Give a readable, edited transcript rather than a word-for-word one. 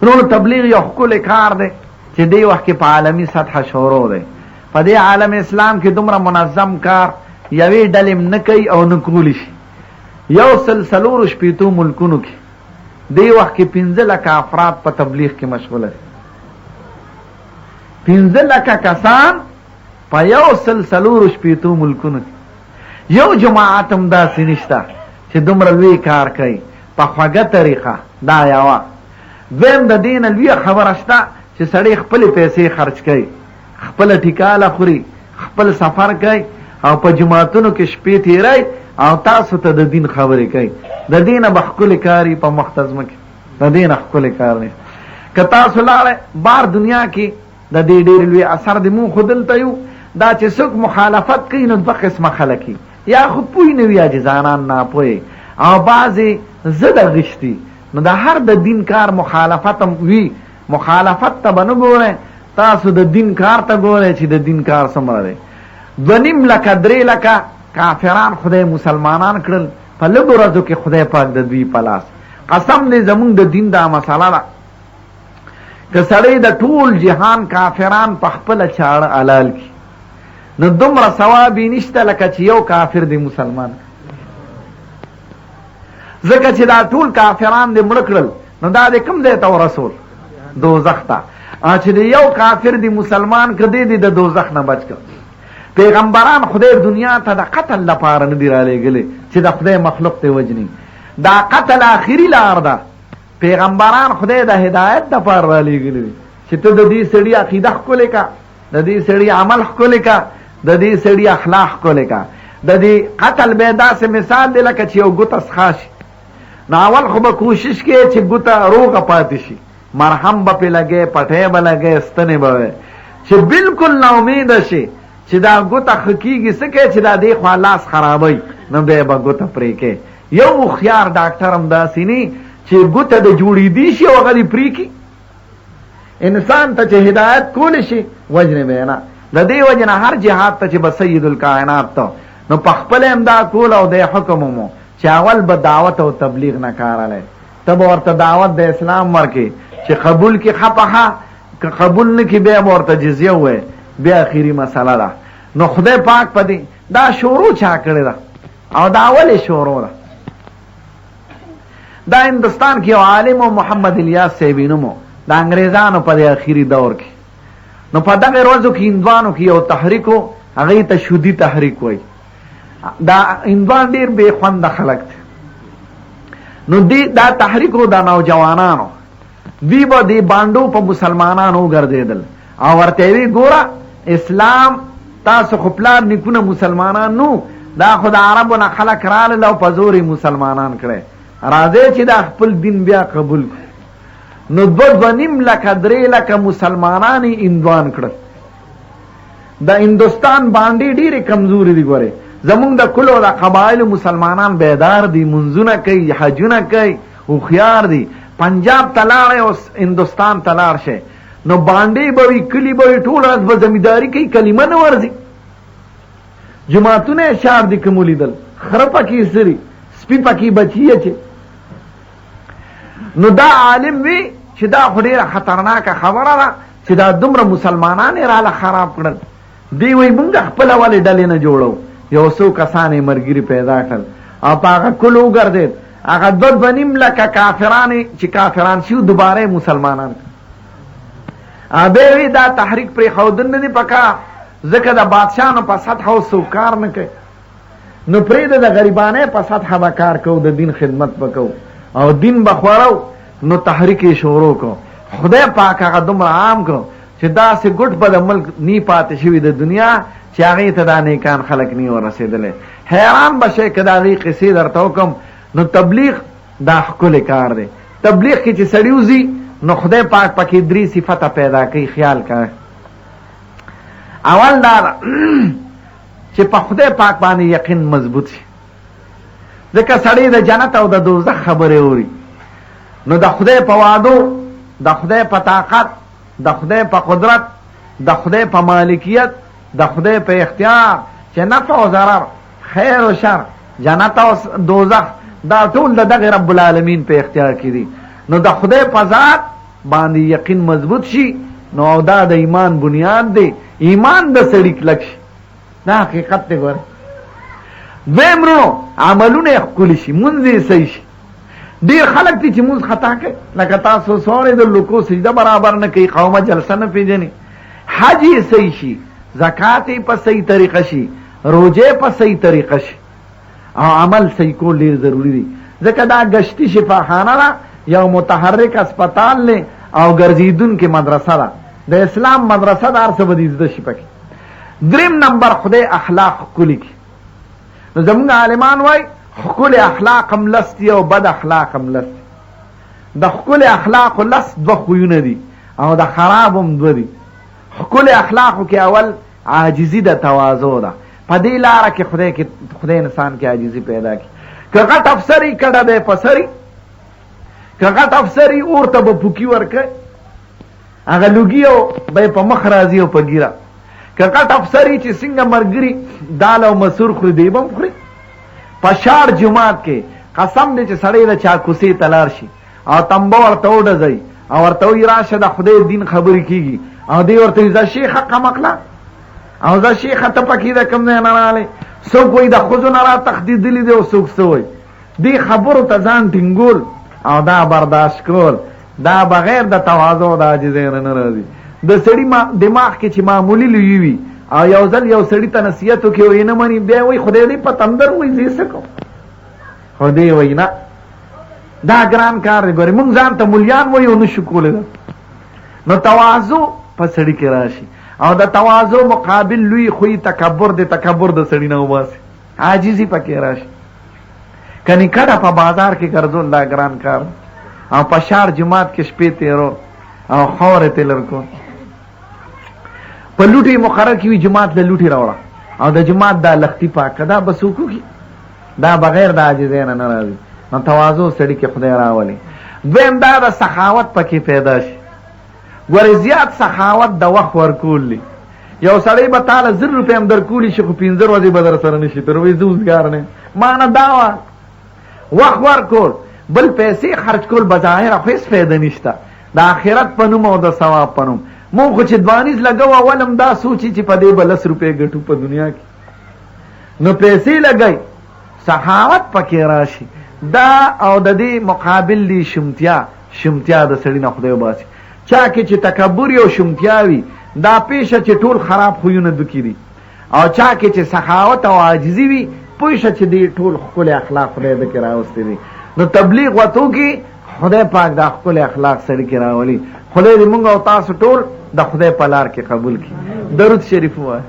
نو تبلیغ یو ښکلی کار دی چې دې وخت کې په عالمي سطحه شروع دی. په دې عالم اسلام کې دومره منظم کار یوې ډلې نه کوي او نه کولی شي. 140 ملکونو کې دې وخت کې 15 لکه افراد په تبلیغ کې مشغوله دي. 15 لکه کسان په 140 ملکونو کې. یو جماعت هم داسې نشته چې دومره لوی کار کوي په خوږه طریقه. دا یوه. دویم د دې نه لویه خبره شته چې سړی خپلې پیسې خرچ کوي، خپله ټیکاله خوري، خپل سفر کوي او په جماعتونو کې شپې تیری او تاسو ته د دین خبرې کوي. د دې نه به ښکلې کار په مختزمه کې، د دې نه ښکلې کار نه. که تاسو لاړئ بار دنیا کې د دې ډېر لوی اثر د مونږ خو دلته یو دا چې څوک مخالفت کوي نو دوه قسمه خلک وي، یا خو پوه نه وي یا جزانان ناپوهې، او بعضې ضد غشتي. نو د هر د دین کار مخالفت هم وي. مخالفت ته به نه ګورئ، تاسو د دین کار ته ګورئ چې د دین کار څومره دی. 2.5 لکه 3 لکه کافران خدای مسلمانان کړل په لږو ورځو کې خدای پاک د دوی په لاس. قسم دی زمونږ د دین دا مسله ده که سړی د ټول جهان کافران په خپله چاړه حلال کړي نو دومره ثواب یې نشته لکه چې یو کافر دی مسلمان. ځکه چې دا ټول کافران دې مړه کړل نو دا د کوم ځای ته ورسول؟ دوزخ ته. چې د یو کافر دی مسلمان که دی د دوزخ نه بچ کړ. پیغمبران خدای دنیا ته د قتل لپاره نه دي رالیږلي چې د خدای مخلوق ته وجني. دا قتل آخري لار ده. پیغمبران خدای د هدایت دپاره رالیږلي دي چې ته د دې سړي عقیده ښکلې کا، د دې سړي عمل ښکلې کا، د دې سړي اخلاق ښکلې کا. د دې قتل به داسې مثال دی لکه چې یو ګوته څښا شي. نو اول خو به کوشش کوې چې ګوته روغه پاتې شي، مرهم به پې لګې، پټۍ به لګې، ستنې به وی چې بلکل نا امیده شي چې دا ګوته ښه کېږي. څه کوې چې دا دې خوا لاس خرابوي نو بیا به ګوته پرې کوې. یو هوښیار ډاکټر هم داسې نه چې ګوته د جوړېدي شي او هغه دې پرې کړي. انسان ته چې هدایت کولی شي وجنې به یې نه. د دې وجې نه هر جهاد ته چې به سید الکائنات ته نو په خپله هم دا کول او د حکم مو چې اول به دعوت او تبلیغ نه کارلی. ته به ورته دعوت د اسلام ورکې چې قبول کې خپه، که قبول نه کړي بیا به ورته جزیه ووایې، بیا اخري مسله ده. نو خدای پاک په دې دا شروع چا کړې ده او دا ولې شروع ده؟ دا هندوستان کې یو عالم و محمد الیاس صاحبي نوم و، د انګریزانو په دې اخري دور کې. نو په دغې ورځو کې هندوانو کې یو تحریک و، هغې ته شودي تحریک وایي. دا هندوان ډېر بې خونده خلک دي. نو دا تحریک و د نوجوانانو، دوی به د بانډو په مسلمانانو وګرځېدل او ورته یې وی ګوره اسلام تاسو خو پلار نیکونه مسلمانان نو، دا خو د عربو نه خلک رالل او په زور مسلمانان کړی، راځئ چې دا خپل دین بیا قبول کړو. نو 2.5 لکه 3 لکه مسلمانان یې هندوان کړل. د هندوستان باندې ډېرې کمزوري دي. ګورئ زمونږ د کلو د قبایلو مسلمانان بیدار دي، منځونه کوي، حجونه کوي، هوښیار دي. پنجاب ته لاړئ او هندوستان ته لاړ شئ نو باندې به وي، کلي به وي، ټول ورځ به زمینداري کوي، کلمه نه ورځي. جماعتونه یې شار دي که مو لیدل، خره پکې سري، سپي پکې بچي اچي. نو دا عالم وی چې دا خو ډېره خطرناکه خبره ده چې دا دومره مسلمانان یې راله خراب کړل. دی وایي موږ خپله ولې ډلې نه جوړو. یو څو کسان یې ملګري پیدا کړل او په هغه کلو وګرځېد. هغه 2.5 لکه کافران چې کافران شي دوباره مسلمانان. بیا وی دا تحریک پرېښودل نه دي پکار، ځکه د بادشاهانو په سطحه اوس کار نه کوي. نو پرېږده د غریبانۍ په سطحه به کار کوو، د دین خدمت به کوو او دین به خورو. نو تحریک یې شروع کړو. خدای پاک هغه دومره عام کړو چې داسې ګوټ به د ملک نی پاتې شوي د دنیا چې هغې ته دا نیکان خلک نی ورسېدلی. حیران به شئ که د هغې قصې درته وکړم. نو تبلیغ دا ښکلی کار دی. تبلیغ کې چې سړي وځي نو خدای پاک پکې 3 صفته پیدا کوي. خیال کوه. اول دا ده چې په خدای پاک باندې یقین مضبوط شي. ځکه سړی د جنت او د دوزخ خبرې اوري نو د خدای په وعدو، د خدای په طاقت، د خدای په قدرت، د خدای په مالکیت، د خدای په اختیار چې نفع او ضرر، خیر او شر، جنت او دوزخ دا ټول د دغه رب العالمین په اختیار کې دي. نو د خدای په ذات باندې یقین مضبوط شي نو دا د ایمان بنیاد دی. ایمان د سړي کلک شي، دا حقیقت دی. ګوره دویم رونو عملونه یې ښکلي شي، مونځ یې صحیح شي. ډېر خلک دي چې مونځ خطا کوي، لکه تاسو سوړې د لوکو سجده برابر نه کوي، قومه جلسه نه پېژني. حج یې صحیح شي، زکات یې په صحیح طریقه شي، روجې په صحیح طریقه شي، او عمل صحیح کول ډېر ضروري دی. ځکه دا گشتي شفاخانه ده، یو متحرک اسپتال دی او ګرځېدونکې مدرسه ده. د اسلام مدرسه د هر څه به دې زده شي پکې. دریم نمبر خدای اخلاق ښکلي کړي. نو زمونږ عالمان وایي ښکلي اخلاق هم لس دي او بد اخلاق هم لس دي. د ښکلي اخلاقو لس دوه خویونه دي او د خراب هم دوه دي. ښکلي اخلاقو کې اول عاجزي د تواضع ده. په دې لاره کې خدای انسان کې عاجزي پیدا کړي. که غټ افسري کډه دی په سري، که غټ افسري اور ته به پوکي ورکوي، هغه لوګي او به یې په مخ راځي او په ګیره. که غټ افسري چې څنګه مرګري دال او مسور خوري دی به هم خوري. په شار جماعت کې قسم دی چې سړی د چا کوڅې ته لاړ شي او تمبه ورته وډزوي او ورته وایي راشه د خدای دین خبرې کېږي، او دی ورته وایي زه شیخه قمقله او زه شیخه ته پکې د کوم ځای نه راغلی. څوک وایي د ښځو نه را تښتېدلي دی او څوک څه وایي. دې خبرو ته ځان ټینګول او دا برداشت کول دا بغیر د تواضع د عاجزۍ نه نه راځي. د سړي دماغ کې چې معمولي لوی وي او یو ځل یو سړي ته نصیحت وکړي او یې نه مني، بیا وایي خدای دې په تندر وایي زه یې څه کوم. خو دې وایي نه، دا ګران کار دی. ګورې مونږ ځان ته مولیان وایو او نه شو کولی. نو تواضع په سړي کې راشي او د تواضع مقابل لوی خوی تکبر دی. تکبر د سړي نه وباسي، عاجزي پکې راشي. کني کډه په بازار کې ګرځول دا ګران کار، او په شار جماعت کې شپې تېرو او خاورې ته لرکو. په لوټي مقرر کې وي جماعت له لوټي راوړه او د جماعت دا لختي پاکه، دا به څوک وکړي؟ دا بغیر د عاجزۍ نه نه راځي. نو تواضع سړي کې خدای راولي. دویم دا د سخاوت پکې پیدا شي. ګورې زیات سخاوت د وخت ورکول دی. یو سړی به تاله 1000 روپۍ هم درکولی شي خو 15 ورځې به در سره نه شي تېر. وایي زه اوزګار نه یم. معنه دا وه وخت ورکول. بل پیسې خرج کول بظاهره خو هېڅ فایده نشته، د آخرت په نوم او د ثواب په نوم. مونږ خو چې دوانیز لګو اول هم دا سوچي چې په دې به 10 روپۍ ګټو په دنیا کې. نو پیسې لګئ، سخاوت پکې راشي. دا او د دې مقابل دی شمتیا. شمتیا د سړي نه خدای وباسي. چا کې چې تکبر او شمتیا وي دا پیشه چې ټول خراب خویونه دکې دي، او چا کې چې سخاوت او عاجزي وي پوه شه چې دې ټول ښکلي اخلاق خدای دکې راوستي دي. نو تبلیغ وتو کې خدای پاک دا ښکلي اخلاق سړي کې راولي. خدای دې مونږ او تاسو ټول د خدای په لار کې قبول کړي. درود شریف ووایه.